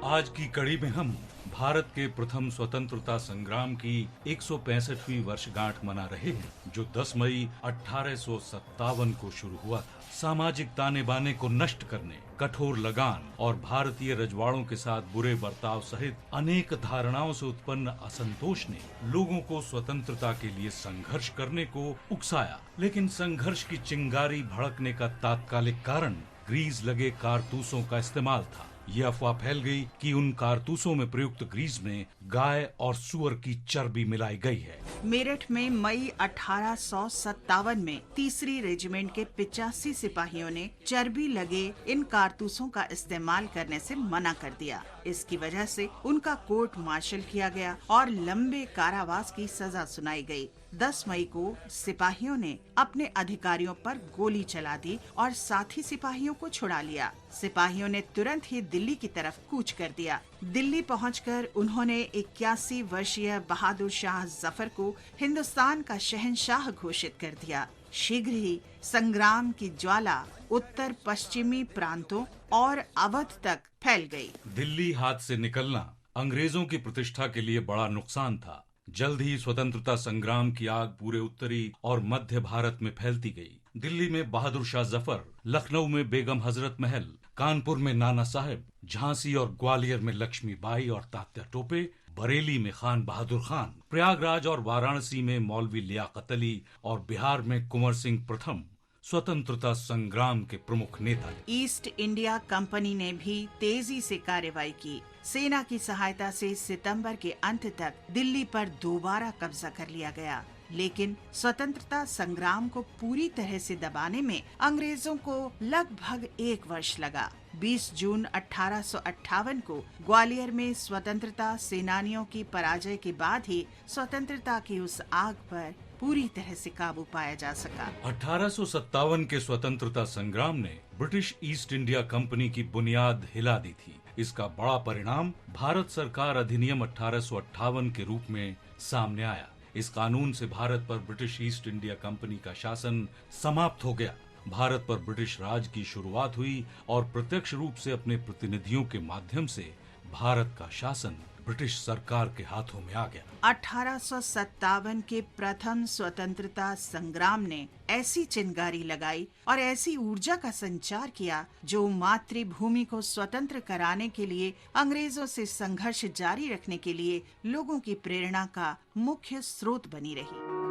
आज की कड़ी में हम भारत के प्रथम स्वतंत्रता संग्राम की 165वीं वर्षगांठ मना रहे हैं, जो 10 मई 1857 को शुरू हुआ था। सामाजिक ताने बाने को नष्ट करने, कठोर लगान और भारतीय रजवाड़ों के साथ बुरे बर्ताव सहित अनेक धारणाओं से उत्पन्न असंतोष ने लोगों को स्वतंत्रता के लिए संघर्ष करने को उकसाया। लेकिन संघर्ष की चिंगारी भड़कने का तात्कालिक कारण ग्रीस लगे कारतूसों का इस्तेमाल था। ये अफवाह फैल गई कि उन कारतूसों में प्रयुक्त ग्रीस में गाय और सुअर की चर्बी मिलाई गई है। मेरठ में मई 1857 में 3री रेजिमेंट के 85 सिपाहियों ने चर्बी लगे इन कारतूसों का इस्तेमाल करने से मना कर दिया। इसकी वजह से उनका कोर्ट मार्शल किया गया और लंबे कारावास की सजा सुनाई गई। 10 मई को सिपाहियों ने अपने अधिकारियों पर गोली चला दी और साथी सिपाहियों को छुड़ा लिया। सिपाहियों ने तुरंत ही दिल्ली की तरफ कूच कर दिया। दिल्ली पहुंचकर उन्होंने 81 वर्षीय बहादुर शाह जफर को हिंदुस्तान का शहंशाह घोषित कर दिया। शीघ्र ही संग्राम की ज्वाला उत्तर पश्चिमी प्रांतों और अवध तक फैल गई। दिल्ली हाथ से निकलना अंग्रेजों की प्रतिष्ठा के लिए बड़ा नुकसान था। जल्द ही स्वतंत्रता संग्राम की आग पूरे उत्तरी और मध्य भारत में फैलती गई। दिल्ली में बहादुर शाह जफर, लखनऊ में बेगम हजरत महल, कानपुर में नाना साहेब, झांसी और ग्वालियर में लक्ष्मीबाई और तात्या टोपे, बरेली में खान बहादुर खान, प्रयागराज और वाराणसी में मौलवी लियाकत अली और बिहार में कुंवर सिंह प्रथम स्वतंत्रता संग्राम के प्रमुख नेता थे। ईस्ट इंडिया कंपनी ने भी तेजी से कार्रवाई की। सेना की सहायता से सितंबर के अंत तक दिल्ली पर दोबारा कब्जा कर लिया गया। लेकिन स्वतंत्रता संग्राम को पूरी तरह से दबाने में अंग्रेजों को लगभग 1 वर्ष लगा। 20 जून 1858 को ग्वालियर में स्वतंत्रता सेनानियों की पराजय के बाद ही स्वतंत्रता की उस आग पर पूरी तरह से काबू पाया जा सका। 1857 के स्वतंत्रता संग्राम ने ब्रिटिश ईस्ट इंडिया कंपनी की बुनियाद हिला दी थी। इसका बड़ा परिणाम भारत सरकार अधिनियम 1858 के रूप में सामने आया। इस कानून से भारत पर ब्रिटिश ईस्ट इंडिया कंपनी का शासन समाप्त हो गया। भारत पर ब्रिटिश राज की शुरुआत हुई और प्रत्यक्ष रूप से अपने प्रतिनिधियों के माध्यम से भारत का शासन ब्रिटिश सरकार के हाथों में आ गया। 1857 के प्रथम स्वतंत्रता संग्राम ने ऐसी चिंगारी लगाई और ऐसी ऊर्जा का संचार किया जो मातृभूमि को स्वतंत्र कराने के लिए अंग्रेजों से संघर्ष जारी रखने के लिए लोगों की प्रेरणा का मुख्य स्रोत बनी रही।